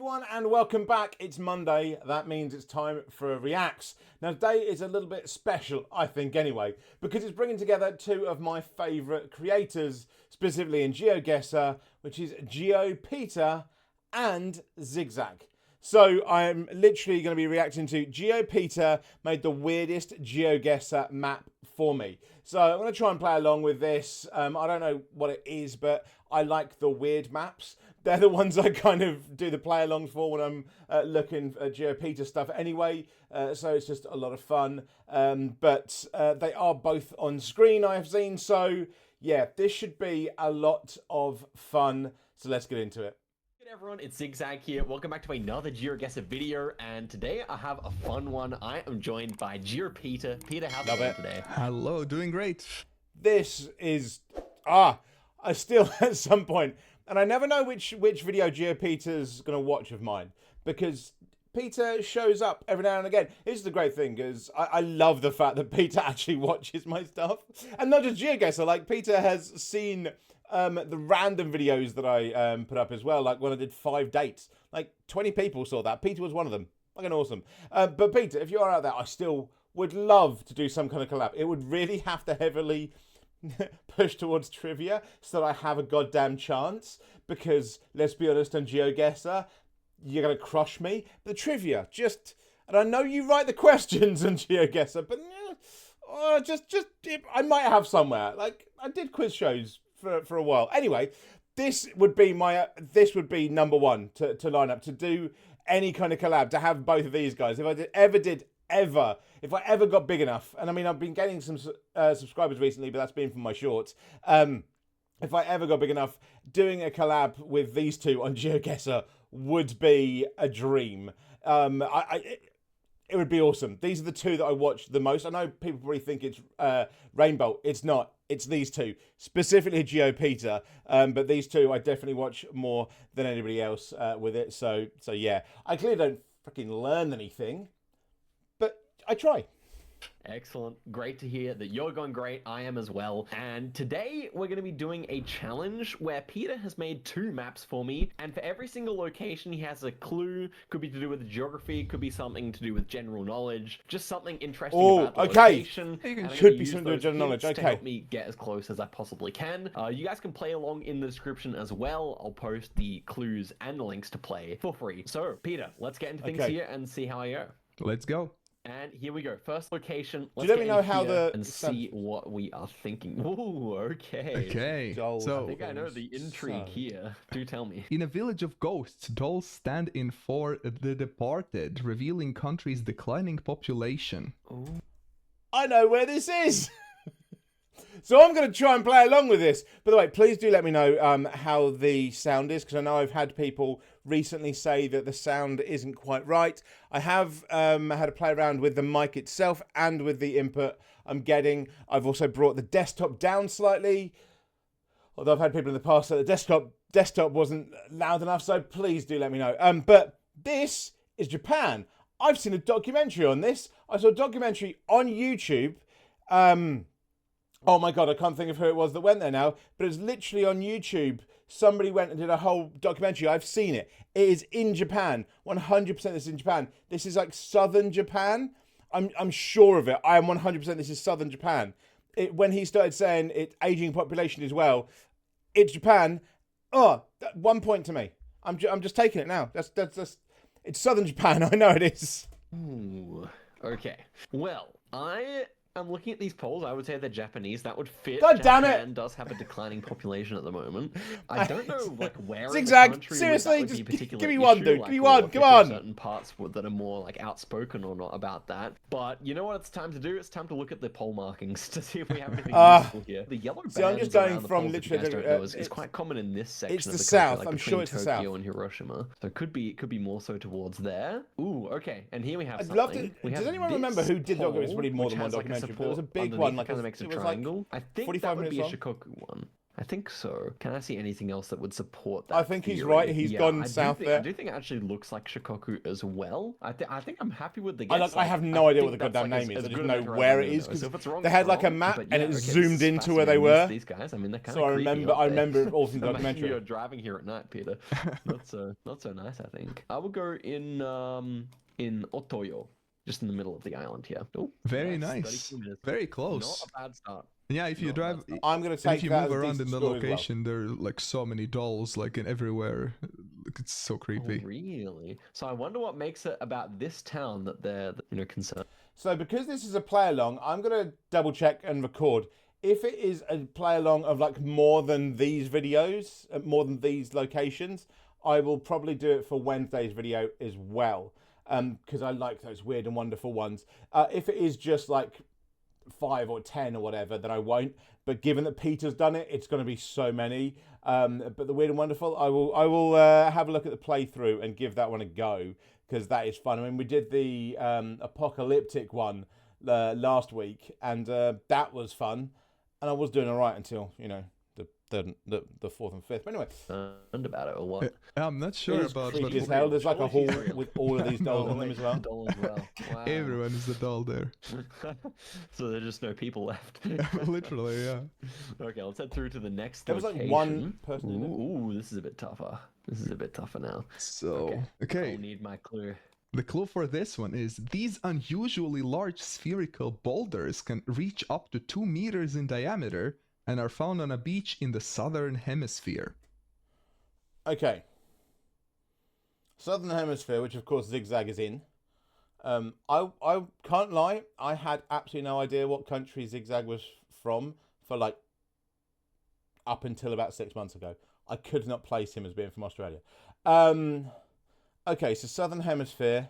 everyone, and welcome back. It's Monday. That means it's time for a Reacts. Now, today is a little bit special, I think, anyway, because it's bringing together two of my favourite creators, specifically in Geoguessr, which is GeoPeter and Zigzag. So I'm literally going to be reacting to GeoPeter made the weirdest Geoguessr map for me. So I'm going to try and play along with this. I don't know what it is, but I like the weird maps. They're the ones I kind of do the play alongs for when I'm looking at GeoPeter stuff anyway. So it's just a lot of fun. But they are both on screen, I have seen. So yeah, this should be a lot of fun. So let's get into it. Hey everyone, it's Zigzag here. Welcome back to another Geoguessr video, and today I have a fun one. I am joined by GeoPeter. Peter, how's it going today? Hello, doing great. This is I still at some point, and I never know which video GeoPeter's gonna watch of mine, because Peter shows up every now and again. This is the great thing, because I love the fact that Peter actually watches my stuff, and not just Geoguessr. Like, Peter has seen the random videos that I put up as well, like when I did 5 dates. Like 20 people saw that. Peter was one of them. Fucking awesome. But Peter, if you are out there, I still would love to do some kind of collab. It would really have to heavily push towards trivia so that I have a goddamn chance, because let's be honest, on GeoGuessr, you're going to crush me. But the trivia, and I know you write the questions on GeoGuessr, but I might have somewhere. Like, I did quiz shows for a while. Anyway, this would be number one to line up, to do any kind of collab, to have both of these guys. If I ever got big enough, and I mean, I've been getting some subscribers recently, but that's been from my shorts. If I ever got big enough, doing a collab with these two on GeoGuessr would be a dream. It would be awesome. These are the two that I watch the most. I know people probably think it's Rainbow. It's not. It's these two, specifically GeoPeter. But these two I definitely watch more than anybody else with it. So yeah, I clearly don't freaking learn anything, but I try. Excellent. Great to hear that you're going great. I am as well. And today we're going to be doing a challenge where Peter has made 2 maps for me. And for every single location, he has a clue. Could be to do with geography. Could be something to do with general knowledge. Just something interesting about the location. Could be something to do with general knowledge. Okay. To help me get as close as I possibly can. You guys can play along in the description as well. I'll post the clues and the links to play for free. So, Peter, let's get into things here and see how I go. Let's go. And here we go. First location. Let's let me know how see what we are thinking. Ooh, okay. Okay. So I think I know the intrigue here. Do tell me. In a village of ghosts, dolls stand in for the departed, revealing country's declining population. Ooh. I know where this is. So I'm going to try and play along with this. By the way, please do let me know how the sound is, because I know I've had people recently say that the sound isn't quite right. I have had to play around with the mic itself and with the input I'm getting. I've also brought the desktop down slightly, although I've had people in the past that the desktop wasn't loud enough, so please do let me know. But this is Japan. I've seen a documentary on this. I saw a documentary on YouTube. Oh my God, I can't think of who it was that went there now, but it's literally on YouTube. Somebody went and did a whole documentary. I've seen it. It is in Japan. 100% this is in Japan. This is like southern Japan. I'm sure of it. I am 100% this is southern Japan. When he started saying it, aging population as well, it's Japan. Oh, 1 point to me. I'm just taking it now. That's it's southern Japan. I know it is. Ooh, okay. Well, I'm looking at these polls. I would say they're Japanese. That would fit. God damn it! Japan does have a declining population at the moment. I don't know, like, where Zigzag, in the country seriously, just give me one, dude. Like, give me one. Come on. Certain parts that are more like outspoken or not about that. But you know what? It's time to do. It's time to look at the poll markings to see if we have anything useful here. The yellow bands I'm just going around the from polls, literally. if you guys don't know, is quite common in this section. It's of the the south. country, like I'm sure it's Tokyo the south. and Hiroshima. So it could be more so towards there. Ooh, okay. And here we have. I'd something. love to. Does anyone remember who did documentary? It's probably more than one documentary. But it was a big one. Like a it was triangle. like I think 45 that would be a minutes Shikoku one. I think so. Can I see anything else that would support that? I think he's theory? right. He's gone I south I there. do think it actually looks like Shikoku as well. I think I'm happy with the I, guess. I have no idea what the think that's, goddamn like, name is. as I just good a know measure as where I'm it gonna is know. because So if it's wrong, they it's had like a wrong, map but and yeah, it okay, this zoomed is into where they fascinating. were. These guys, I mean, they're kind So of I creepy, remember aren't it all from the they? Imagine documentary. you're driving here at night, Peter. Not so nice, I think. I would go in Otoyo, just in the middle of the island here. Oh, Very yes, nice. 32 minutes. Very Not close. a bad start. Yeah, if you Not a bad drive, start. I'm gonna and take if you that move as a around decent in the score as well. location, there are like so many dolls, like in everywhere. Like, it's so Oh, creepy. really? So I wonder what makes it about this town that they're concerned. So because this is a play along, I'm gonna double check and record. If it is a play along of like more than these videos, more than these locations, I will probably do it for Wednesday's video as well. Because I like those weird and wonderful ones. If it is just like 5 or 10 or whatever, then I won't. But given that Peter's done it, it's going to be so many. But the weird and wonderful, I will have a look at the playthrough and give that one a go because that is fun. I mean, we did the apocalyptic one last week, and that was fun. And I was doing all right until the fourth and fifth. But anyway, And about it or what? I'm not it sure is about, creepy as but hell. There's like a hall Surely he's real. with all of these dolls No in them as well. Doll as well. Wow. everyone is a doll there. So there's just no people left. Literally, yeah. Okay, let's head through to the next There was like location. one person in it. Ooh, this is a bit tougher. This is a bit tougher now. So, I'll okay. need my clue. The clue for this one is these unusually large spherical boulders can reach up to 2 meters in diameter and are found on a beach in the southern hemisphere. Okay. Southern Hemisphere, which of course Zigzag is in. I can't lie. I had absolutely no idea what country Zigzag was from for like up until about 6 months ago. I could not place him as being from Australia. Okay, so Southern Hemisphere.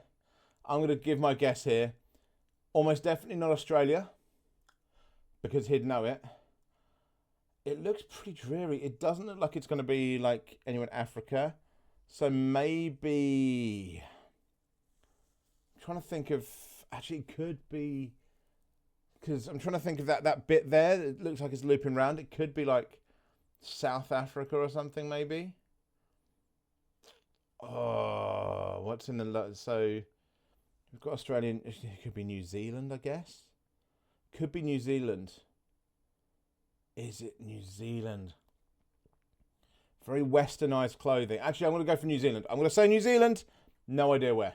I'm going to give my guess here. Almost definitely not Australia because he'd know it. It looks pretty dreary. It doesn't look like it's going to be like anywhere in Africa. So maybe... I'm trying to think of... Actually, it could be... Because I'm trying to think of that bit there. It looks like it's looping round. It could be like South Africa or something, maybe. Oh, what's in the... So, we've got Australian... It could be New Zealand, I guess. Could be New Zealand. Is it New Zealand? Very westernized clothing. Actually, I'm going to go for New Zealand. I'm going to say New Zealand. No idea where.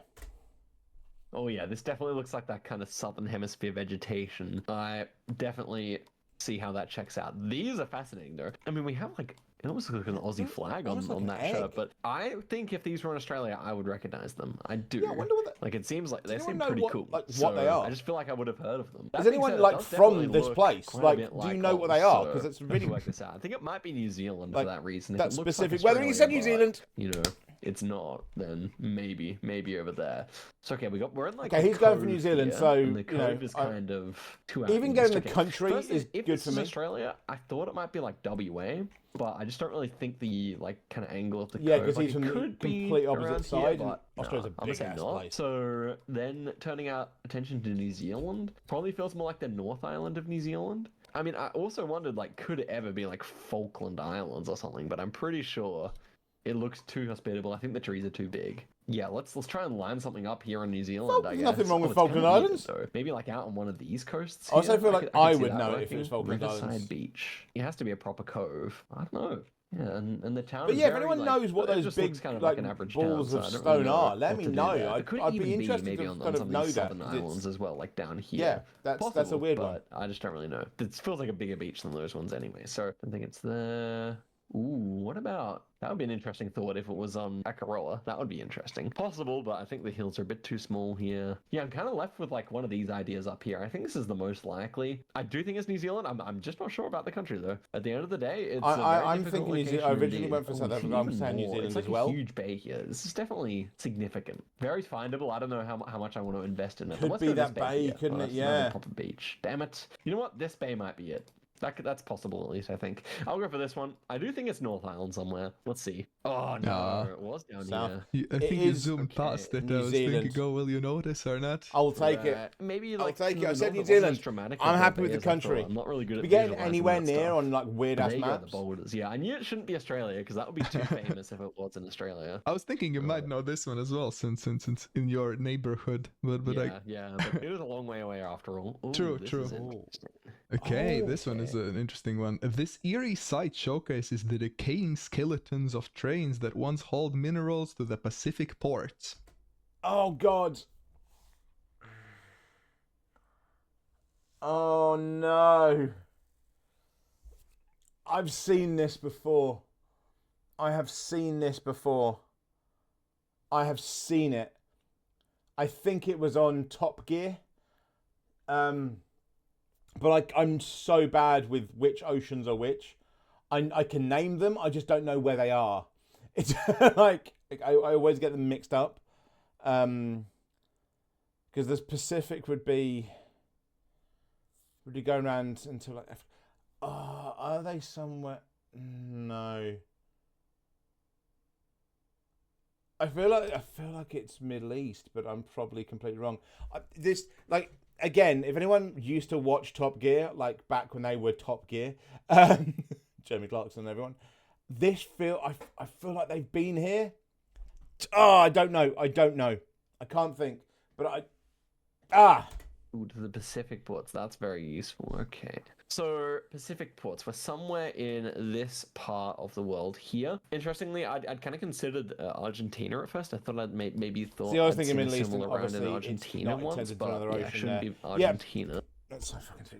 Oh yeah, this definitely looks like that kind of southern hemisphere vegetation. I definitely see how that checks out. These are fascinating though. I mean, we have like, it almost looks like an Aussie flag almost like on an that egg. shirt, but I think if these were in Australia, I would recognize them. I do. Yeah, I wonder what Like, it seems like they anyone seem know pretty what- cool. like, what they So are? I just feel like I would have heard of them. Is That being anyone said, it like does from definitely this look place? quite a Like, bit do you like know what they Oz, are? so Because it's I really can work this out. I think it might be New Zealand like, for that reason. If that it looks specific. like Whether you said New Australia, but, Zealand. you know, it's not, then maybe over there. So okay, we're in like Okay, a he's going for cove New Zealand, here, so, and the you know, cove is kind of two even out going the east. Okay, country first is if good this for is me. Australia, I thought it might be like WA, but I just don't really think the like kind of angle of the Yeah, cove. because Like, he's it from the could be complete opposite around side, Here, and but Australia's a I'm gonna say big-ass not. place. So then turning our attention to New Zealand probably feels more like the North Island of New Zealand. I mean, I also wondered like, could it ever be like Falkland Islands or something? But I'm pretty sure it looks too hospitable. I think the trees are too big. Yeah, let's try and line something up here in New Zealand. I There's guess. nothing wrong with it's kinda Falkland weird, Islands. though. Maybe like out on one of these coasts. I also here. feel like could I see would that know it if it working. was Falkland Riverside Islands. Beach. It has to be a proper cove. I don't know. Yeah, and the town. But is yeah, if very, anyone like, knows what it those just big looks kind of like an average balls town, of so I don't stone really know are, let what me to do know. there. It could I'd be even interested maybe to on kind some of of know these that. southern 'Cause it's- islands as well, like down here. Yeah, that's a Possible, weird one. but I just don't really know. It feels like a bigger beach than those ones anyway, so I think it's there. Ooh, what about... That would be an interesting thought if it was on Akaroa. That would be interesting. Possible, but I think the hills are a bit too small here. Yeah, I'm kind of left with like one of these ideas up here. I think this is the most likely. I do think it's New Zealand. I'm just not sure about the country though. At the end of the day, it's a very I'm difficult thinking New Zealand. I location originally indeed. went for South Africa. I'm even saying New more. Zealand It's like as well. a huge bay here. This is definitely significant. Very findable. I don't know how much I want to invest in it. Could But let's be go that this bay, here. couldn't Oh, it? that's another Yeah. proper beach. Damn it. You know what? This bay might be it. That's possible at least, I think. I'll go for this one. I do think it's North Island somewhere. Let's see. Oh no, Ah. it was down South. here. I It think you is- zoomed okay, past it. New I was Zealand. thinking, oh, will you notice or not? I'll take it. Right. Maybe I'll like take it. I said New north, it wasn't Zealand. as dramatic I'm as happy it with the is, I thought. country. I'm not really good at We get visualizing anywhere that near stuff. on like weird ass There you go, the maps. boulders. Yeah, I knew it shouldn't be Australia because that would be too famous if it was in Australia. I was thinking you might know this one as well, since in your neighborhood. But But it was a long way away after all. Ooh, True, this true. is interesting. Okay, Oh, this one is okay. an interesting one. This eerie site showcases the decaying skeletons of trains that once hauled minerals to the Pacific ports. Oh God. Oh no. I've seen this before. I have seen this before. I have seen it. I think it was on Top Gear. But I'm so bad with which oceans are which. I can name them, I just don't know where they are. It's like I always get them mixed up. Because the Pacific would be going around until like. Are they somewhere? No. I feel like it's Middle East, but I'm probably completely wrong. Again, if anyone used to watch Top Gear, like back when they were Top Gear, Jeremy Clarkson and everyone, I feel like they've been here. Oh, I don't know. I can't think. But Ooh, to the Pacific ports. That's very useful. Okay. So, Pacific ports were somewhere in this part of the world here. Interestingly, I'd kind of considered Argentina at first. I thought maybe thought See, I was I'd thinking seen a Middle East, and similar round in obviously Argentina it's not once, intended for another but yeah, it ocean shouldn't there. be Argentina. That's so fucking true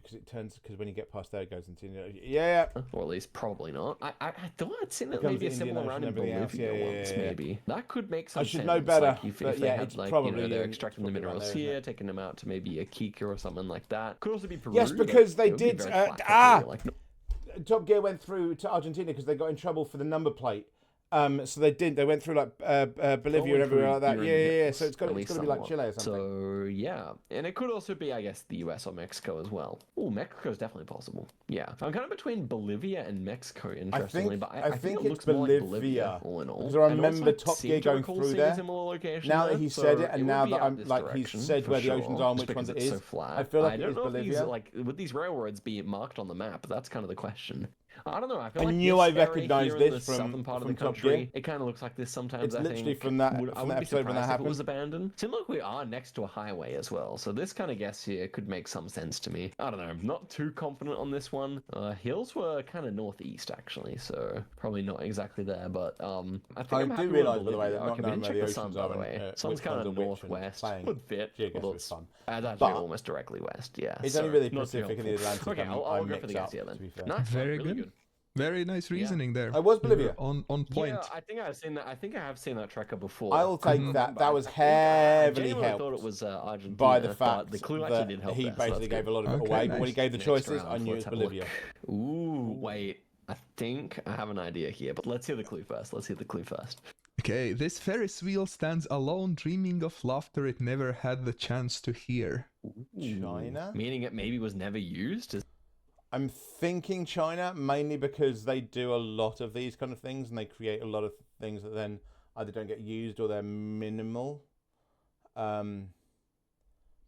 because when you get past there, it goes into yeah. Or at least probably not. I thought I'd seen it Becomes maybe a the similar Indian round in Ocean and everything Bolivia else. Yeah, once, yeah. maybe. That could make some I sense. should know better, Like if but they yeah, had it's like, probably they're in- extracting the it's probably minerals around there, isn't here, it? taking them out to maybe a Kika or something like that. Could also be Peru. Yes, because they it would be did, very flat country, like, Top Gear went through to Argentina because they got in trouble for the number plate. So they went through like Bolivia and everywhere like that. Yeah. So it's got to be like Chile or something. So yeah, and it could also be, I guess, the US or Mexico as well. Oh, Mexico is definitely possible. Yeah, I'm kind of between Bolivia and Mexico, interestingly, but I think it it's looks more like Bolivia. Bolivia all in all. Because I And remember also, Top Gear seem to going recall through seeing a there. similar location Now there, that he so said it, and would now be that out I'm this like he's direction, said for where the sure, oceans are and just which ones because it it's is. so flat. I feel like I it don't is know if these, Bolivia. like, would these railroads be marked on the map? That's kind of the question. I don't know. I feel I like knew this I area recognised here in this the from- southern part of from the Top country. Gear. It kind of looks like this sometimes. It's I literally think from that I from wouldn't that be episode when that surprised if it was happened. abandoned. Seems like we are next to a highway as well, so this kind of guess here could make some sense to me. I don't know. I'm not too confident on this one. Hills were kind of northeast actually, so probably not exactly there. But I think I I'm do happy with realise, by the way, Bolivia. that not Okay, we knowing didn't where check the the sun, oceans by are the and way. which Sun's kind ones of are which and northwest. playing Would fit. Geoguessr although is it's fun. actually But almost directly west. Yeah, it's so only really not too Pacific and the helpful. Atlantic. Okay, I'll go for the guess here then. To be fair. Nice, Very really good. Very nice reasoning there. I was You're Bolivia. on point. Yeah, I think I've seen that. I think I have seen that tracker before. I will take that. That was I heavily genuinely helped thought it was Argentina by the but fact the clue actually that did help he there, so basically that's gave good. a lot of it Okay, away. But when he nice. gave the Next choices, round, I knew it was let's have a Bolivia. look. Ooh, wait. I think I have an idea here, but let's hear the clue first. Okay, this Ferris wheel stands alone, dreaming of laughter it never had the chance to hear. China? Meaning it maybe was never used? I'm thinking China, mainly because they do a lot of these kind of things and they create a lot of things that then either don't get used or they're minimal. But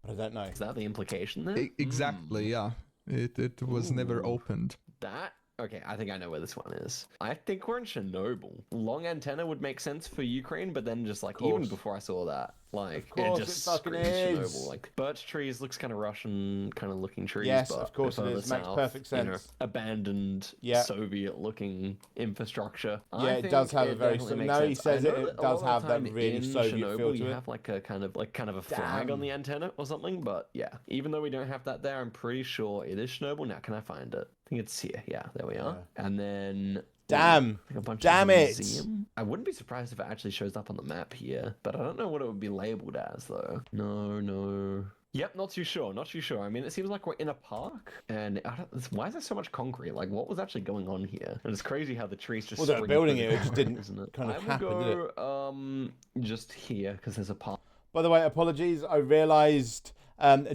I don't know. Is that the implication there? Exactly, yeah. It was never Ooh. opened. That? Okay, I think I know where this one is. I think we're in Chernobyl. Long antenna would make sense for Ukraine, but then just like even before I saw that, like it course just it fucking screams is. Chernobyl. Like birch trees looks kind of Russian kind of looking trees. Yes, but of course it further is. Makes south, perfect you know, sense. abandoned Yeah. Soviet looking infrastructure. Yeah, I it does think have a it very definitely no, makes he sense. says I it, know it that a does lot of have the that time really in Soviet Chernobyl, feel to you it. have like a kind of a flag on the antenna or something, but yeah, even though we don't have that there, I'm pretty sure it is Chernobyl. Now, can I find it? I think it's here. Yeah, there we are. Yeah. And then Damn. like a bunch Damn of it. museum. I wouldn't be surprised if it actually shows up on the map here, but I don't know what it would be labeled as though. No. Yep, not too sure. I mean, it seems like we're in a park, and why is there so much concrete? Like, what was actually going on here? And it's crazy how the trees just. Well, they're spring building through it, the it just ground, didn't isn't it? kind of I would happen, did go, just here because there's a park. By the way, apologies. I realised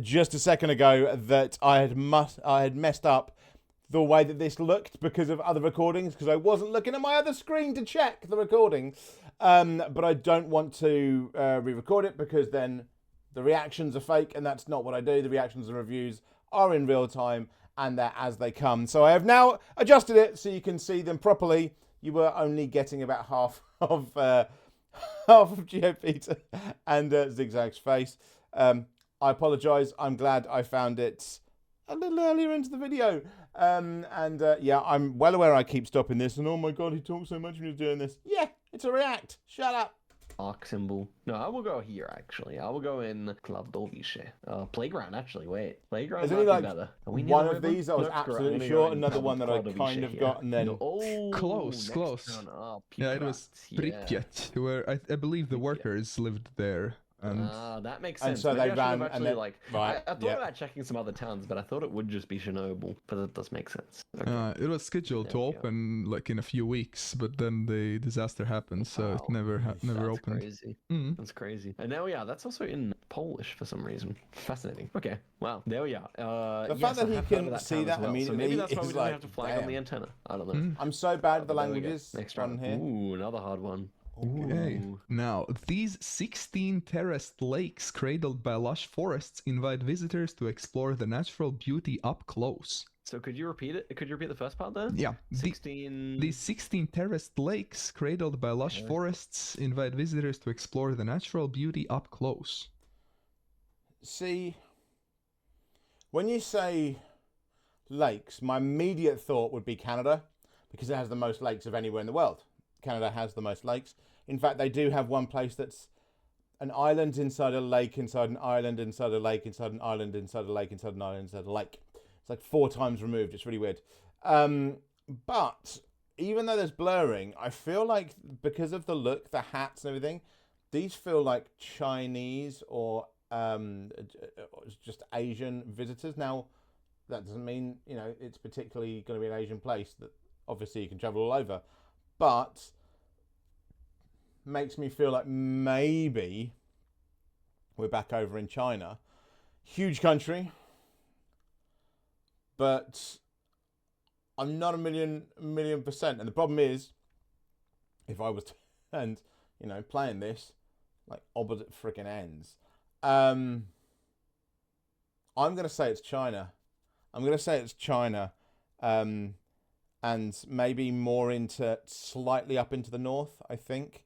just a second ago that I had messed up the way that this looked because of other recordings, because I wasn't looking at my other screen to check the recording. But I don't want to re-record it because then the reactions are fake, and that's not what I do. The reactions and reviews are in real time, and they're as they come. So I have now adjusted it so you can see them properly. You were only getting about half of GeoPeter and Zigzag's face. I apologise. I'm glad I found it a little earlier into the video. Yeah, I'm well aware I keep stopping this, and oh my god, he talks so much when he's doing this. Yeah, it's a react. Shut up. Arc symbol. No, I will go here, actually. I will go in Klavdovice. Playground, actually. Wait. Playground There's only like better. Are we near one the of river? these I was Nope, absolutely screw it. sure. I'm Another gonna one go that I Klavdovice kind of here. got, and then... No, oh, Close. Yeah, it was Pripyat, where I believe the workers lived there. And that makes and sense. so Maybe they I should ran, have and actually, then- like, right, I thought yeah. about checking some other towns, but I thought it would just be Chernobyl. But that does make sense. Okay. it was scheduled to There we go. open like in a few weeks, but then the disaster happened, so it Wow. never That's opened. crazy. Mm. That's crazy. And there we are. That's also in Polish for some reason. Fascinating. Okay. Wow. There we are. The yes, fact that I he have heard can of see town that as well. So immediately maybe that's why we is didn't like, have to flag on damn. the antenna. I don't know. Mm. I'm so bad at the There we go. languages Next on round. here. Ooh, another hard one. Okay. Ooh. Now, these 16 terraced lakes cradled by lush forests invite visitors to explore the natural beauty up close. So could you repeat it? Could you repeat the first part there? Yeah, 16. these 16 terraced lakes cradled by lush Terraced. forests invite visitors to explore the natural beauty up close. See, when you say lakes, my immediate thought would be Canada, because it has the most lakes of anywhere in the world. Canada has the most lakes. In fact, they do have one place that's an island inside a lake, inside an island, inside a lake, inside an island, inside a lake, inside an island, inside a lake. It's like 4 times removed. It's really weird. But even though there's blurring, I feel like because of the look, the hats and everything, these feel like Chinese or just Asian visitors. Now, that doesn't mean, you know, it's particularly going to be an Asian place that obviously you can travel all over, but makes me feel like maybe we're back over in China. Huge country, but I'm not a million percent. And the problem is, if I was and you know playing this like opposite freaking ends, I'm gonna say it's China. And maybe more into slightly up into the north. I think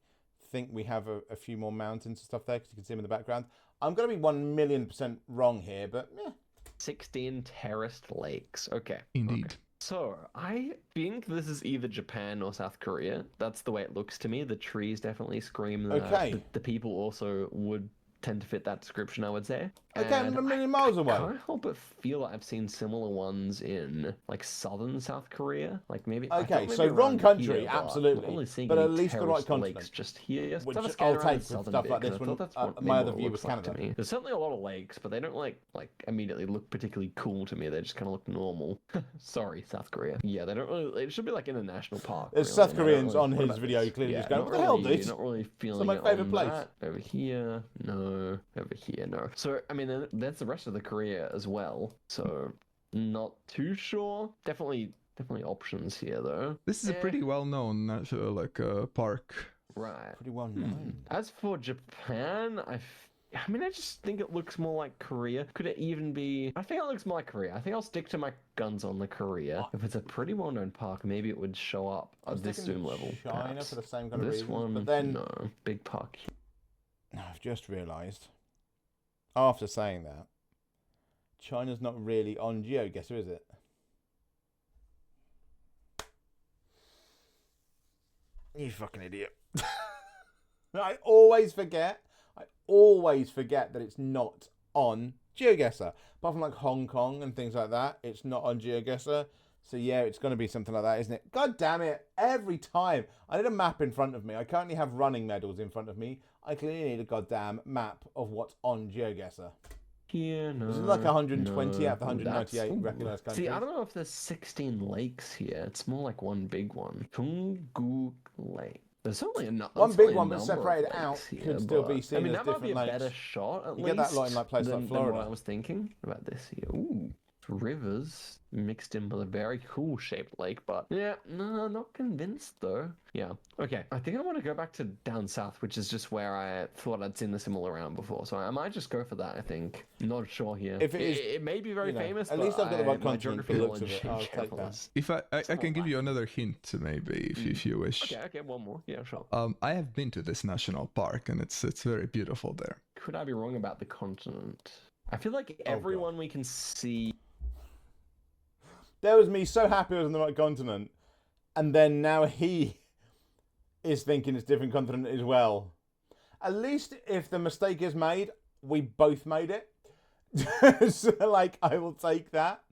we have a few more mountains and stuff there because you can see them in the background. I'm gonna be 1,000,000% wrong here, but yeah. 16 terraced lakes. Okay. Indeed. Okay. So, I think this is either Japan or South Korea. That's the way it looks to me. The trees definitely scream that. Okay. The people also would tend to fit that description, I would say. Okay, I'm And a million miles away. I can't help but feel like I've seen similar ones in like southern South Korea. Like maybe. I thought Okay, maybe so wrong around country, here, but I'm not absolutely, really seeing but any at least the right terraced continent. lakes just here. Which So let's I'll scan around take the for southern stuff bit, like 'cause this I when, thought that's what my maybe other what it view looks was like to Canada. me. There's certainly a lot of lakes, but they don't like immediately look particularly cool to me. They just kind of look normal. Sorry, South Korea. Yeah, they don't really. It should be like in a national park. There's really, South and I don't Koreans really- on what his about video this? clearly Yeah, just going, not "What the hell, really- dude? Not really feeling my it favourite on place." that. Over here, no. Over here, no. So I mean, then that's the rest of the Korea as well. So not too sure. Definitely options here though. This is a pretty well-known park. Right. Pretty well known. As for Japan, I mean, I just think it looks more like Korea. Could it even be? I think it looks more like Korea. I think I'll stick to my guns on the Korea. If it's a pretty well-known park, maybe it would show up I was at this thinking zoom level. China perhaps. for the same kind of This reasons, one, but then no, big park. I've just realised, after saying that, China's not really on GeoGuessr, is it? You fucking idiot. I always forget that it's not on GeoGuessr. Apart from like Hong Kong and things like that, it's not on GeoGuessr. So yeah, it's going to be something like that, isn't it? God damn it. Every time. I need a map in front of me. I currently have running medals in front of me. I clearly need a goddamn map of what's on GeoGuessr. Here, no. This is like 120 no. out of the 198 Ooh, recognised countries. See, I don't know if there's 16 lakes here. It's more like one big one. Tungu Lake. There's certainly One big one, but separated out, could still be seen I mean, as that might be different a better lakes. shot, at You least. get that lot in like places like than Florida. what I was thinking about this here. Ooh. rivers mixed in with a very cool shaped lake, but yeah, no, not convinced though. Yeah, okay. I think I want to go back to down south, which is just where I thought I'd seen the symbol around before. So I might just go for that, I think. Not sure here. If it is, it may be very famous, at but least I've got the right my continent. geography The looks of knowledge it. in I'll take general that. is- If I can give you lacking. another hint, maybe, if you wish. Okay, one more. Yeah, sure. I have been to this national park, and it's very beautiful there. Could I be wrong about the continent? I feel like everyone we can see. There was me so happy I was on the right continent, and then now he is thinking it's different continent as well. At least if the mistake is made, we both made it. So, like, I will take that.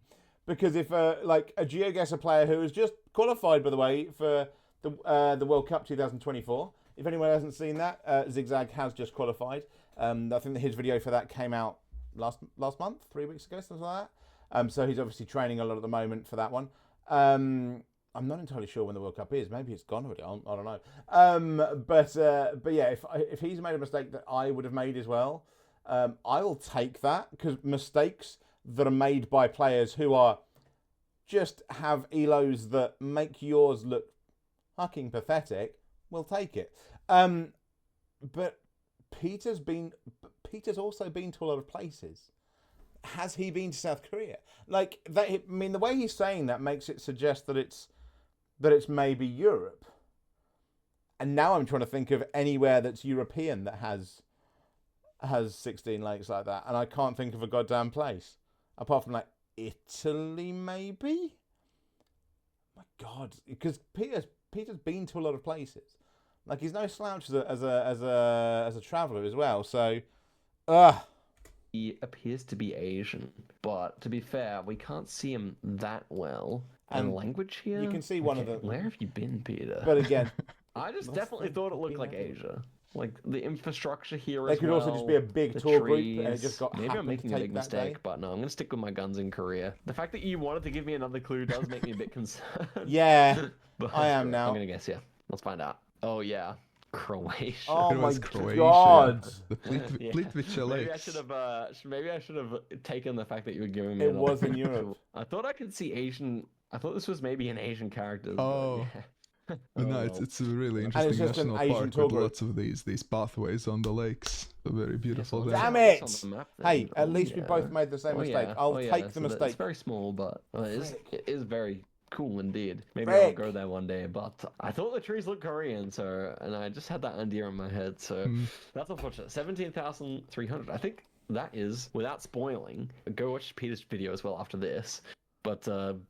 Because if, like, a Geoguessr player who has just qualified, by the way, for the World Cup 2024, if anyone hasn't seen that, Zigzag has just qualified. I think that his video for that came out last month, 3 weeks ago, something like that. So he's obviously training a lot at the moment for that one. I'm not entirely sure when the World Cup is. Maybe it's gone already. I don't know. But yeah, if he's made a mistake that I would have made as well, I will take that, because mistakes that are made by players who are just have elos that make yours look fucking pathetic, we'll take it. But Peter's also been to a lot of places. Has he been to South Korea? Like that. I mean, the way he's saying that makes it suggest that it's maybe Europe. And now I'm trying to think of anywhere that's European that has 16 lakes like that, and I can't think of a goddamn place apart from like Italy, maybe. My God, because Peter's been to a lot of places. Like, he's no slouch as a traveler as well. So, He appears to be Asian, but to be fair, we can't see him that well. And language here? You can see one of them. Where have you been, Peter? But again, I just definitely thought it looked like Asia. Like the infrastructure here they as could well. also just be a big tour group, and it just got Maybe I'm happened making to a take big that mistake, day. but no, I'm gonna stick with my guns in Korea. The fact that you wanted to give me another clue does make me a bit concerned. Yeah, But I am now. I'm gonna guess, yeah. Let's find out. Oh yeah, Croatia. Oh It my was Croatia. God! The Yeah. Plitvice Maybe I Lakes. should have. Maybe I should have taken the fact that you were giving me. It another was in clue. Europe. I thought I could see Asian. I thought this was maybe an Asian characters. Oh. But yeah. But no, Oh, it's a really it's interesting just an national Asian park tour with group. lots of these pathways on the lakes. So very beautiful well. there. Damn It's it! on the map Hey, then. at Oh, least we yeah. both made the same Oh, mistake. yeah. I'll Oh, yeah. take the So mistake. It's very small, but it is very cool indeed. Maybe Frick. I'll go there one day. But I thought the trees looked Korean, and I just had that idea in my head. So that's unfortunate. 17,300. I think that is, without spoiling. Go watch Peter's video as well after this. But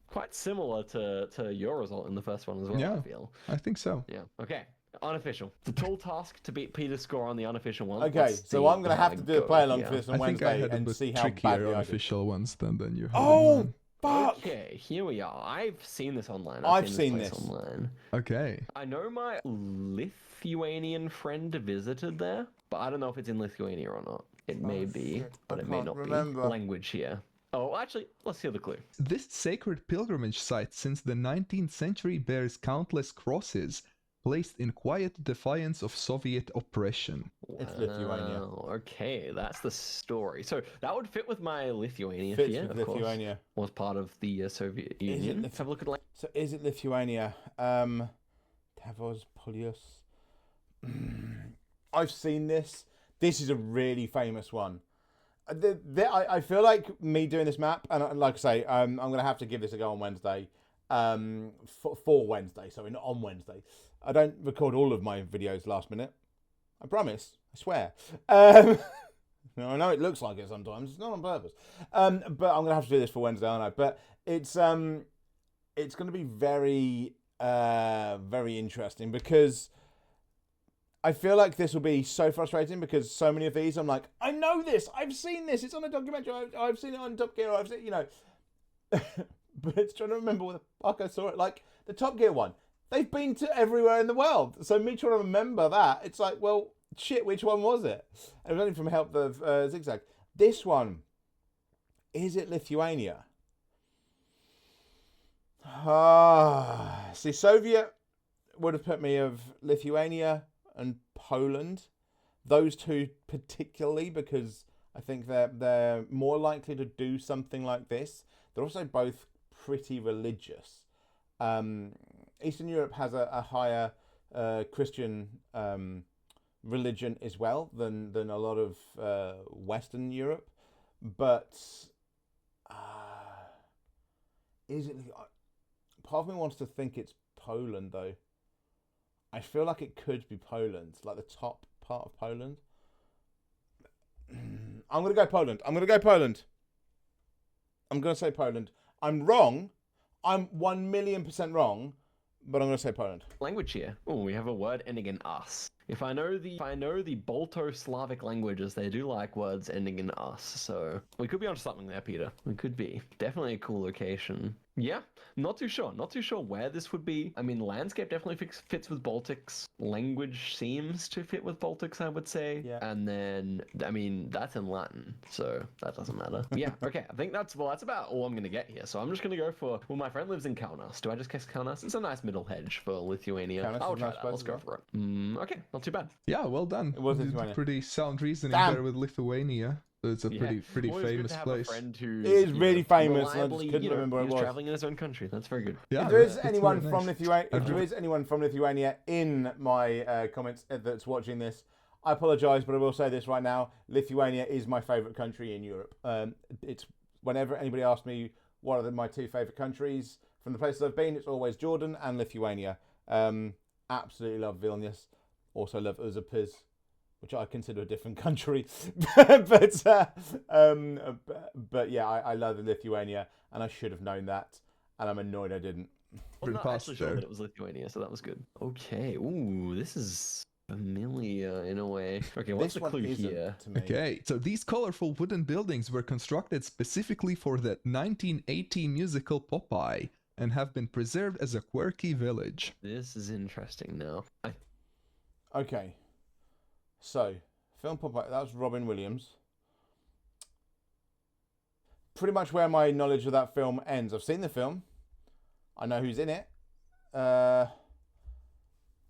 quite similar to your result in the first one as well. Yeah. I feel. I think so. Yeah. Okay. Unofficial. The tall task to beat Peter's score on the unofficial one. Okay, Let's so see I'm gonna how have to I do a go play along here. for this on I think I Wednesday had a and bit see how trickier badly I do. unofficial ones than you had. Oh, in fuck! Okay, here we are. I've seen this online. I've seen place this. online. mine. Okay. I know my Lithuanian friend visited there, but I don't know if it's in Lithuania or not. It may be, shit, but I it may can't not remember. be. Language here. Oh, actually, let's hear the clue. This sacred pilgrimage site since the 19th century bears countless crosses, placed in quiet defiance of Soviet oppression. It's Lithuania. Wow, okay, that's the story. So that would fit with my Lithuania Fits fear, with of course. Lithuania. Was part of the Soviet it Union. Lith- Let's have a look at So is it Lithuania? Tavos Polius. I've seen this. This is a really famous one. I feel like me doing this map, and like I say, I'm going to have to give this a go on Wednesday. For Wednesday, sorry, not on Wednesday. I don't record all of my videos last minute. I promise. I swear. I know it looks like it sometimes. It's not on purpose. But I'm going to have to do this for Wednesday, aren't I? But it's going to be very, very interesting because I feel like this will be so frustrating because so many of these, I'm like, I know this. I've seen this. It's on a documentary. I've seen it on Top Gear. I've seen, you know. But it's trying to remember where the fuck I saw it. Like, the Top Gear one. They've been to everywhere in the world. So me trying to remember that, it's like, well, shit, which one was it? And it was only from help of Zigzag. This one, is it Lithuania? See, Soviet would have put me of Lithuania and Poland. Those two particularly, because I think they're more likely to do something like this. They're also both pretty religious. Eastern Europe has a higher Christian religion as well than a lot of Western Europe, but is it? Part of me wants to think it's Poland though. I feel like it could be Poland, like the top part of Poland. I'm gonna go Poland. I'm gonna say Poland. I'm wrong. I'm 1,000,000% wrong, but I'm gonna say Poland. Language here. Oh, we have a word ending in us. If I know the Balto-Slavic languages, they do like words ending in us. So we could be onto something there, Peter. We could be. Definitely a cool location. Yeah, not too sure. Not too sure where this would be. I mean, landscape definitely fits with Baltics. Language seems to fit with Baltics, I would say. Yeah. And then, I mean, that's in Latin, so that doesn't matter. Yeah, okay. I think that's about all I'm going to get here. So I'm just going to go for, well, my friend lives in Kaunas. Do I just guess Kaunas? It's a nice middle hedge for Lithuania. Kaunas I'll is a try nice that. place Let's as go well. for it. Okay, not too bad. Yeah, well done. It was You did Lithuania. pretty sound reasoning Damn. there with Lithuania. So it's a pretty Always famous good to have place. A friend who It is really famous, and I just reliably, couldn't remember what it was. traveling in his own country. That's very good. Yeah, If there is it's anyone very from nice. Lithuania, in my comments that's watching this, I apologise, but I will say this right now: Lithuania is my favourite country in Europe. It's whenever anybody asks me what are my two favourite countries from the places I've been, it's always Jordan and Lithuania. Absolutely love Vilnius. Also love Uzupis, which I consider a different country. but yeah, I love Lithuania, and I should have known that, and I'm annoyed I didn't. I'm not past actually sure there. that it was Lithuania, so that was good. Okay. Ooh, this is familiar in a way. Okay, what's This the one clue isn't here? to me. Okay, so these colorful wooden buildings were constructed specifically for the 1980 musical Popeye and have been preserved as a quirky village. This is interesting now. Okay. So, film Popeye, that was Robin Williams. Pretty much where my knowledge of that film ends. I've seen the film. I know who's in it. The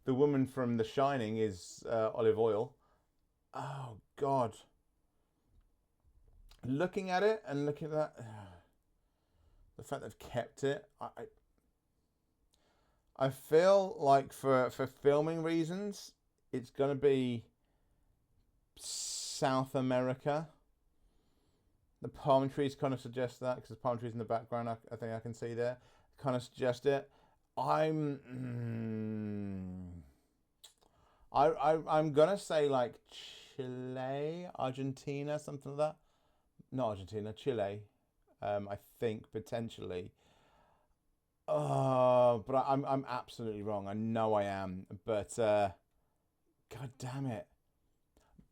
woman from The Shining is Olive Oil. Oh, God. Looking at it and looking at that, the fact they've kept it, I feel like for filming reasons, it's going to be South America. The palm trees kind of suggest that, because the palm trees in the background, I think I can see there, kind of suggest it. I'm gonna say like Chile, Argentina, something like that. Not Argentina, Chile. I think potentially. Oh, but I'm absolutely wrong. I know I am, but God damn it.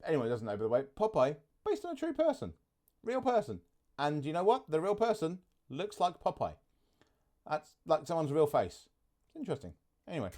Anyone who doesn't know, by the way, Popeye, based on a true person, real person, and you know what? The real person looks like Popeye. That's like someone's real face. It's interesting. Anyway.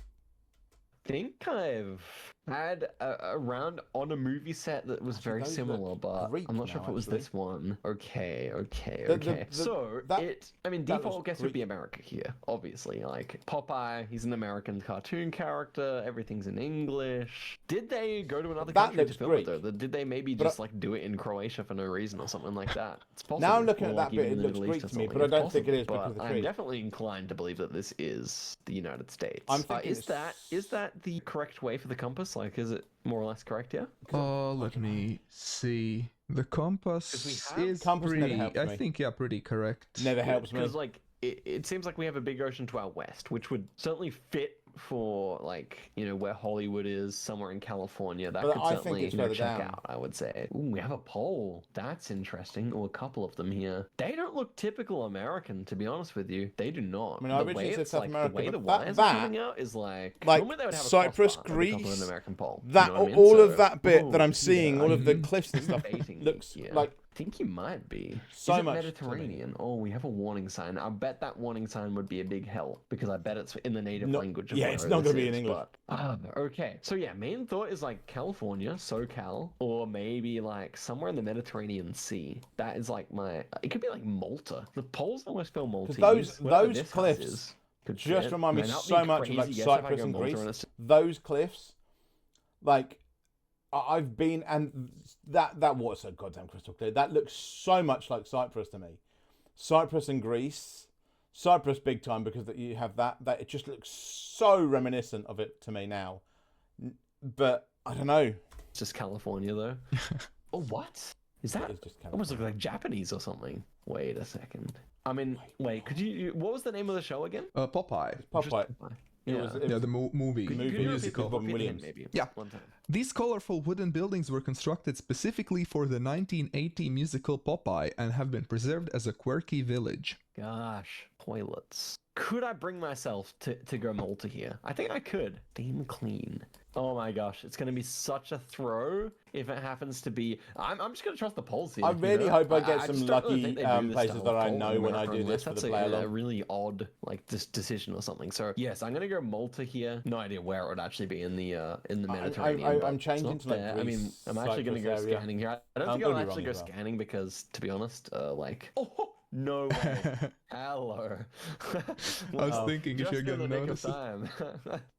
I think I've had a round on a movie set that was very those similar, look but Greek I'm not sure now, if it was actually. this one. Okay. The- So that- I mean, that default looks guess would be Greek. America here, obviously. Like Popeye, he's an American cartoon character. Everything's in English. Did they go to another That country to looks film Greek. it though? Did they maybe But just like do it in Croatia for no reason or something like that? It's possible. Now I'm looking Or, at like, that bit, even it in the looks Middle East Greek or to me, something. but I It's don't think it is possible, because of the but I'm trees. definitely inclined to believe that this is the United States. I'm thinking is that the correct way for the compass? Like, is it more or less correct here? Let me see. The compass we have- is Compass never pretty, helps I me. think, yeah, pretty correct. Never helps me. Because like it seems like we have a big ocean to our west, which would certainly fit for like where Hollywood is, somewhere in California. That But could I think certainly it's further check down. out. I would say. Ooh, we have a pole. That's interesting. Or a couple of them here. They don't look typical American, to be honest with you. They do not. I mean, I the originally way said it's South like America, the way but the that- wires that- are coming out is like like normally they would have a Cyprus, crossbar at the top of Greece, an American pole. that You know what I mean? all So- of that bit that Ooh, I'm seeing, yeah, all of the Mhm. cliffs and stuff, debating looks here. like I think you might be. So Is it much to me. Mediterranean. Oh, we have a warning sign. I bet that warning sign would be a big help because I bet it's in the native No- language. Of yeah, it's wherever not gonna this be in is, English. But, okay. So yeah, main thought is like California, SoCal, or maybe like somewhere in the Mediterranean Sea. That is like my. It could be like Malta. The poles almost feel Maltese. Wherever those this house cliffs is, could just fit. remind me Man, that would so be much of like crazy guess if I Cyprus go and Malta Greece. and it's- Those cliffs, like, I've been, and that water's so goddamn crystal clear. That looks so much like Cyprus to me. Cyprus and Greece. Cyprus big time because that you have that it just looks so reminiscent of it to me now. But I don't know. It's just California though. Oh, what? Is that? It is just Almost look like Japanese or something. Wait a second. I mean, wait. Could you? What was the name of the show again? Popeye. Popeye. Yeah. Yeah, the movie. Could you repeat musical. the- Robin Williams. Maybe. Yeah. One time. These colorful wooden buildings were constructed specifically for the 1980 musical Popeye and have been preserved as a quirky village. Gosh, toilets. Could I bring myself to go Malta here? I think I could. Steam clean. Oh my gosh, it's going to be such a throw if it happens to be... I'm just going to trust the polls here. I really hope I get some just don't really lucky think they do this places style that of I poll know in when I America do this unless for the that's play a along. really odd decision or something. So yes, I'm going to go Malta here. No idea where it would actually be in the Mediterranean. I'm but changing it's to, not like, there. I mean, Greece, I'm actually going to go Cyprus area. scanning here. I don't I'm think gonna I'll be actually wrong go as well. scanning because, to be honest, like... Oh, no way. Hello. I was thinking if just you're in gonna the nick of notice it. time.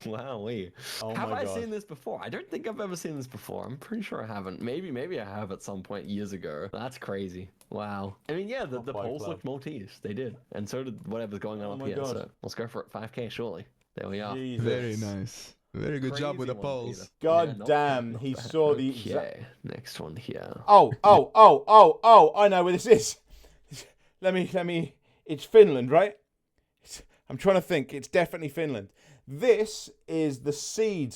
Wowee. Oh Have my I God. seen this before? I don't think I've ever seen this before. I'm pretty sure I haven't. Maybe I have at some point years ago. That's crazy. Wow. I mean, yeah, the Popeye polls Club. looked Maltese. They did. And so did whatever's going on Oh up my here. God. So let's go for it. 5K, surely. There we are. Jesus. Very nice. Very good job with the Crazy one, polls. Peter. God not damn, bad, he not bad. saw the exact... Okay, next one here. Oh, I know where this is. Let me, it's Finland, right? I'm trying to think, it's definitely Finland. This is the seed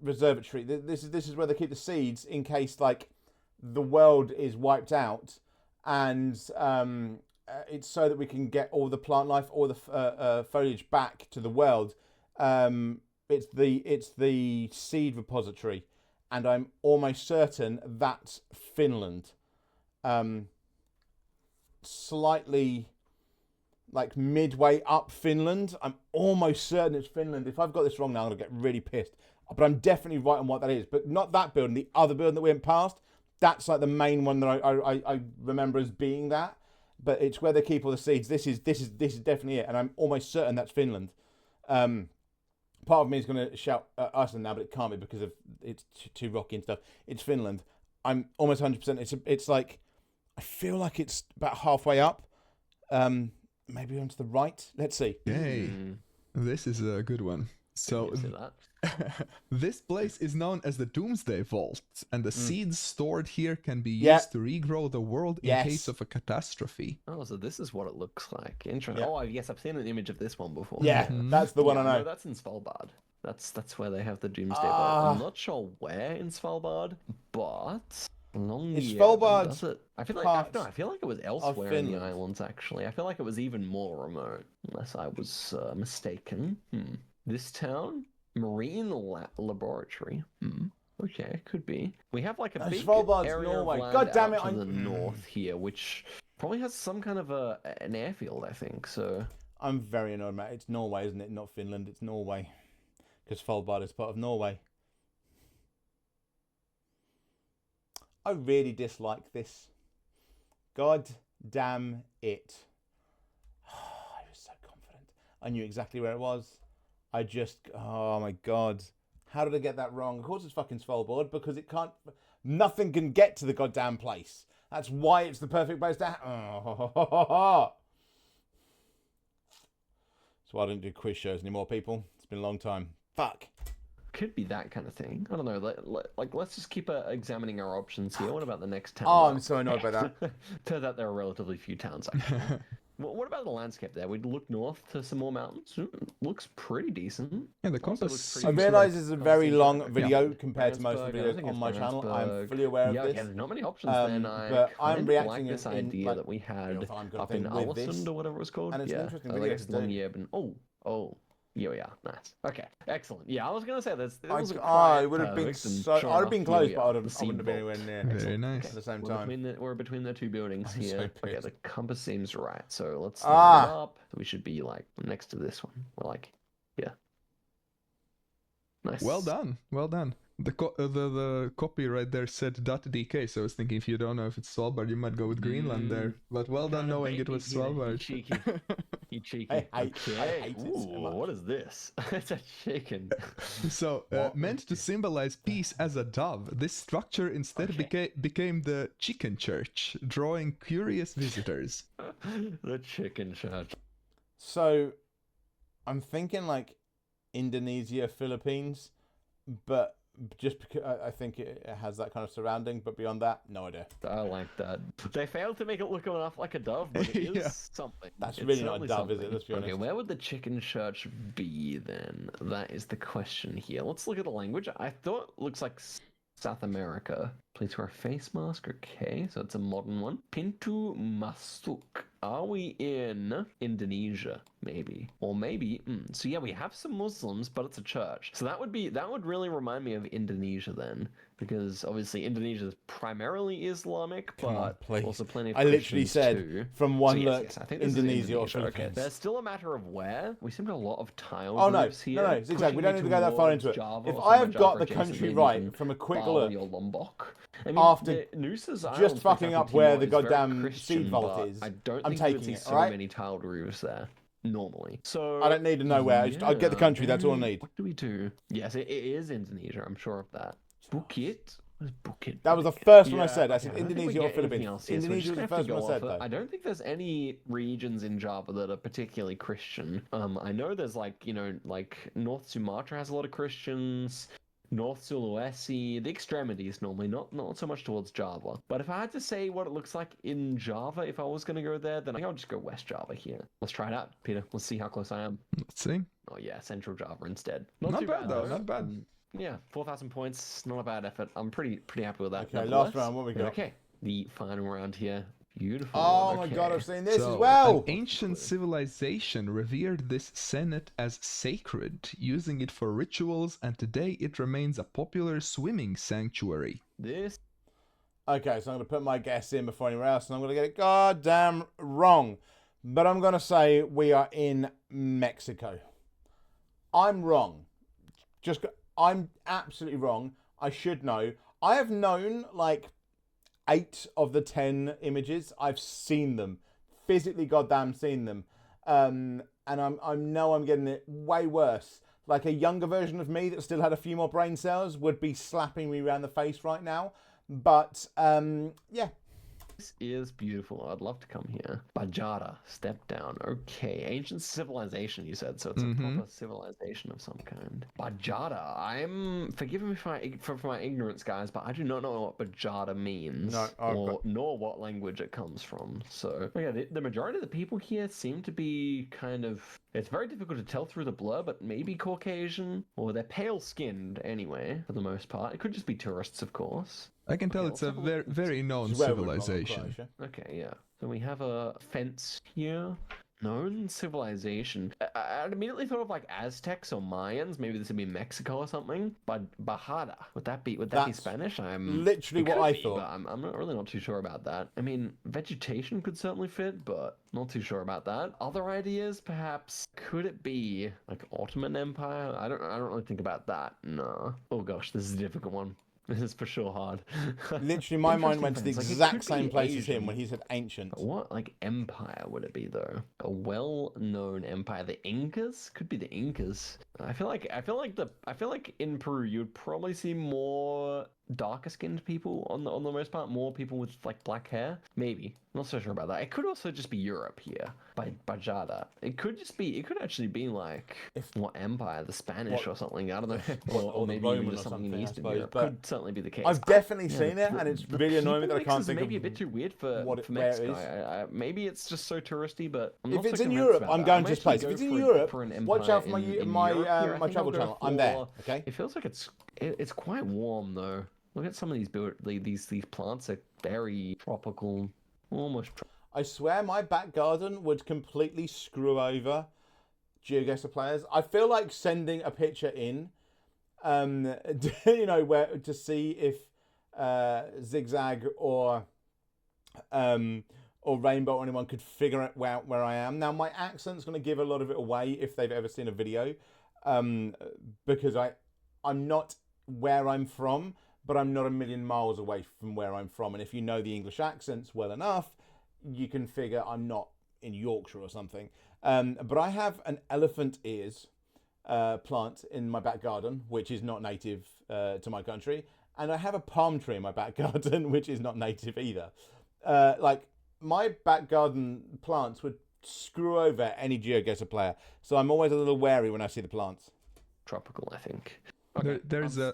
reservatory. This is where they keep the seeds in case, like, the world is wiped out, and it's so that we can get all the plant life, all the foliage back to the world. It's the seed repository, and I'm almost certain that's Finland. Slightly, like, midway up Finland. I'm almost certain it's Finland. If I've got this wrong now, I'm gonna get really pissed. But I'm definitely right on what that is. But not that building. The other building that we went past. That's like the main one that I remember as being that. But it's where they keep all the seeds. This is definitely it, and I'm almost certain that's Finland. Part of me is going to shout Iceland now, but it can't be because of it's too rocky and stuff. It's Finland. I'm almost 100%. It's like, I feel like it's about halfway up. Maybe onto the right. Let's see. Yay. This is a good one. So Can you see that? this place is known as the Doomsday Vault, and the seeds stored here can be used Yeah. to regrow the world in Yes. case of a catastrophe. Oh, so this is what it looks like. Interesting. Yeah. Oh, yes, I've seen an image of this one before. Yeah, that's the one Yeah, I know. that's in Svalbard. That's where they have the Doomsday Ah. Vault. I'm not sure where in Svalbard, but along Is the Svalbard does it? I feel like part I feel like it was elsewhere in the Finland? islands. Actually, I feel like it was even more remote, unless I was mistaken. This town, marine laboratory. Okay, could be. We have like a No, big Svalbard's area Norway. of land God damn it, out to the I'm- north here, which probably has some kind of an airfield, I think. So I'm very annoyed, mate. It's Norway, isn't it? Not Finland. It's Norway. Because Svalbard is part of Norway. I really dislike this. God damn it. I was so confident. I knew exactly where it was. Oh my God. How did I get that wrong? Of course it's fucking Svalbard, because it can't, nothing can get to the goddamn place. That's why it's the perfect place to So I don't do quiz shows anymore, people. It's been a long time. Fuck. could be that kind of thing. I don't know. Let's just keep examining our options here. What about the next town? Oh, up? I'm so annoyed by that. Turns out there are relatively few towns. Actually. What about the landscape there? We'd look north to some more mountains. Looks pretty decent. Yeah, the Also compass looks seems I pretty- like- realise it's a very seems long like- video Yeah. compared to most of the Brandsburg, I videos think on it's my channel. I'm Brandsburg. fully aware of Yeah, this. yeah, there's not many options then. but I'm kind of reacting like this in, idea like, that we had if I'm gonna up in think with this. Aalesund or whatever it was called. And it's an yeah, interesting I video guess to do. Longyearbyen. Oh, yeah, nice. Okay, excellent. Yeah, I was gonna say this. I would have been so. I'd have been close, but I wouldn't have been anywhere near. Very nice. At the same We're time. between the two buildings I'm so here. Okay, pissed. the compass seems right. So let's Ah. line it up. We should be like next to this one. We're like, yeah. Nice. Well done, well done. The copy right there said .dk, so I was thinking if you don't know if it's Svalbard, you might go with Greenland there. But well done Kinda knowing bait it me, was Peter, you Svalbard. cheeky. You cheeky. I hate Okay. it so Ooh, much. what is this? It's a chicken. So, meant to symbolize peace as a dove, this structure instead became the chicken church, drawing curious visitors. The chicken church. So, I'm thinking like Indonesia, Philippines, but just because I think it has that kind of surrounding, but beyond that, no idea. I like that. They failed to make it look enough like a dove, but it is Yeah. something. That's It's really not a certainly dove, is it? something. Let's be honest. Okay, where would the chicken church be then? That is the question here. Let's look at the language. I thought it looks like South America. Please wear a face mask. Okay, so it's a modern one. Pintu Masuk. Are we in Indonesia? Maybe. Or maybe. So yeah, we have some Muslims, but it's a church. So that would really remind me of Indonesia then. Because obviously Indonesia is primarily Islamic, Come on, but please. also plenty of I literally Christians said too. from one So yes, look, yes, I think this is Indonesia or Okay, Philippines. there's still a matter of where. We seem to have a lot of tile Oh no, groups here. no, it's exactly. We pushing don't me need to go that far towards into it. Java If or I somewhere have got the Java country adjacent, right maybe from a quick Bali look, or Lombok. I mean, after Noosa's Island, just for fucking example, up where Timor the is very goddamn Christian, seed vault but is, I don't I'm think you would taking see it, so alright? many tile roofs there normally. So I don't need to know where. I get the country. That's all I very- need. What do we do? Yes, it is Indonesia. I'm sure of that. Bukit. What is Bukit? That was the first one I Yeah, said. I okay, said don't think we Indonesia or get anything Philippines. else here, so we're Indonesia just was the gonna have first to one I go said, off it. though. I don't think there's any regions in Java that are particularly Christian. I know there's like North Sumatra has a lot of Christians. North Sulawesi, the extremities normally, not so much towards Java. But if I had to say what it looks like in Java, if I was going to go there, then I think I'll just go West Java here. Let's try it out, Peter. Let's see how close I am. Let's see. Oh yeah, Central Java instead. Not too bad, though, not bad. Yeah, 4,000 points, not a bad effort. I'm pretty happy with that. Okay, last nevertheless. round, what we got? Okay, the final round here. Beautiful. Oh one, my okay. god, I've seen this So, as well. an ancient civilization revered this senate as sacred, using it for rituals, and today it remains a popular swimming sanctuary. This Okay, so I'm going to put my guess in before anyone else, and I'm going to get it goddamn wrong. But I'm going to say we are in Mexico. I'm wrong. I'm absolutely wrong. I should know. I have known like 8 of the 10 images. I've seen them, physically goddamn seen them, and I know I'm getting it way worse. Like a younger version of me that still had a few more brain cells would be slapping me around the face right now. But yeah. is beautiful. I'd love to come here. Bajara, step down. Okay, ancient civilization, you said, so it's a proper civilization of some kind. Bajara, forgive me for my ignorance, guys, but I do not know what Bajara means, nor what language it comes from. So, yeah, the majority of the people here seem to be kind of. It's very difficult to tell through the blur, but maybe Caucasian, or they're pale-skinned anyway, for the most part. It could just be tourists, of course. I can tell it's a very known civilization. Okay, yeah. So we have a fence here. Known civilization. I immediately thought of like Aztecs or Mayans. Maybe this would be Mexico or something. But Bajada, would that be Spanish? Literally what I thought. But I'm not too sure about that. I mean, vegetation could certainly fit, but not too sure about that. Other ideas, perhaps? Could it be like Ottoman Empire? I don't really think about that. No. Oh gosh, this is a difficult one. This is for sure hard. Literally, my mind went to the exact same place as Asian. him when he said ancient. What empire would it be though? A well-known empire. The Incas could be the Incas. I feel like in Peru you'd probably see more darker skinned people on the most part, more people with like black hair. Maybe. Not so sure about that. It could also just be Europe here by Bajada. It could actually be like what empire, the Spanish or something. I don't know. or maybe even just something in Eastern Europe. Could certainly be the case. I've definitely seen it, and it's really annoying that I can't think of. Maybe a bit too weird for Mexico. Maybe it's just so touristy, but if it's in Europe, I'm going to this place. If it's in Europe, watch out for my travel channel. I'm there. Okay. It feels like it's quite warm though. Look at some of these plants are very tropical, almost. I swear my back garden would completely screw over Geoguessr players. I feel like sending a picture in, where to see if Zigzag or Rainbow or anyone could figure out where I am. Now my accent's going to give a lot of it away if they've ever seen a video, because I'm not where I'm from, but I'm not a million miles away from where I'm from. And if you know the English accents well enough, you can figure I'm not in Yorkshire or something. But I have an elephant ears plant in my back garden, which is not native to my country. And I have a palm tree in my back garden, which is not native either. Like, my back garden plants would screw over any GeoGuessr player. So I'm always a little wary when I see the plants. Tropical, I think. There's a...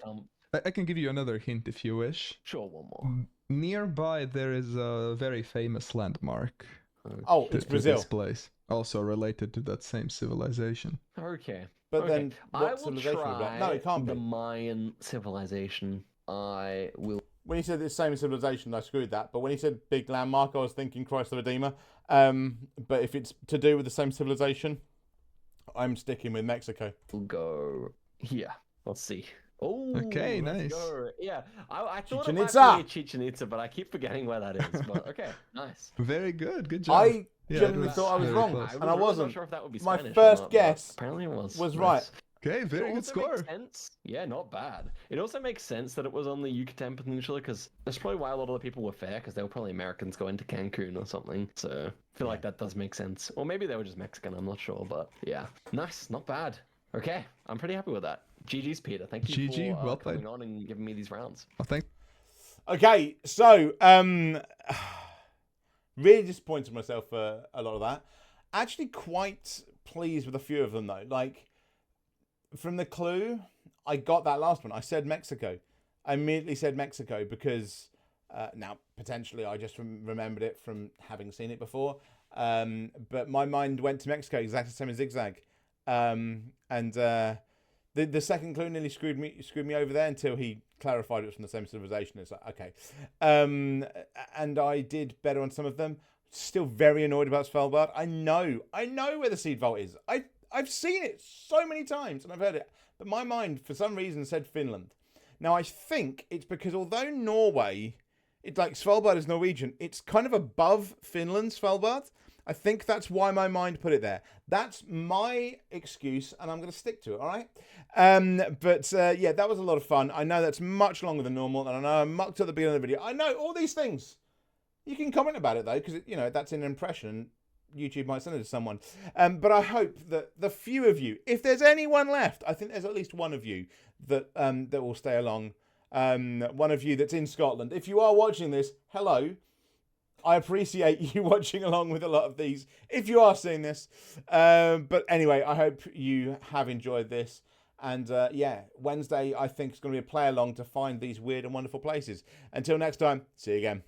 I can give you another hint if you wish. Sure, one more. Nearby, there is a very famous landmark. Oh, it's Brazil. This place, also related to that same civilization. Okay. But then, I what will civilization would try that? No, it can't the be. Mayan civilization. I will. When he said the same civilization, I screwed that. But when he said big landmark, I was thinking Christ the Redeemer. But if it's to do with the same civilization, I'm sticking with Mexico. We'll go here. Let's see. Oh, okay, nice. Go. Yeah, I thought Chichen it Itza. might be Chichen Itza, but I keep forgetting where that is. But okay, nice. Very good. Good job. I Yeah, genuinely that's thought I was very wrong, close. and I really wasn't. not sure if that would be My Spanish or first not, but guess apparently it was. was Nice. right. Okay, It very good also score. makes sense. Yeah, not bad. It also makes sense that it was on the Yucatan Peninsula because that's probably why a lot of the people were fair because they were probably Americans going to Cancun or something. So I feel like that does make sense. Or maybe they were just Mexican. I'm not sure, but yeah, nice, not bad. Okay, I'm pretty happy with that. GG's, Peter. Thank you GG, for well coming played. on and giving me these rounds. I think. Okay, so really disappointed myself for a lot of that. Actually, quite pleased with a few of them though. Like from the clue, I got that last one. I said Mexico. I immediately said Mexico because now potentially I just remembered it from having seen it before. But my mind went to Mexico exactly the same as Zigzag. The second clue nearly screwed me over there until he clarified it was from the same civilization. It's like, okay. And I did better on some of them. Still very annoyed about Svalbard. I know where the seed vault is. I've seen it so many times and I've heard it. But my mind, for some reason, said Finland. Now, I think it's because although Norway, it's like Svalbard is Norwegian, it's kind of above Finland, Svalbard. I think that's why my mind put it there. That's my excuse, and I'm going to stick to it, all right? Yeah, that was a lot of fun. I know that's much longer than normal, and I know I mucked at the beginning of the video. I know all these things. You can comment about it, though, because, that's an impression. YouTube might send it to someone. But I hope that the few of you, if there's anyone left, I think there's at least one of you that will stay along. One of you that's in Scotland. If you are watching this, hello. I appreciate you watching along with a lot of these, if you are seeing this. But anyway, I hope you have enjoyed this. And yeah, Wednesday, I think, is going to be a play along to find these weird and wonderful places. Until next time, see you again.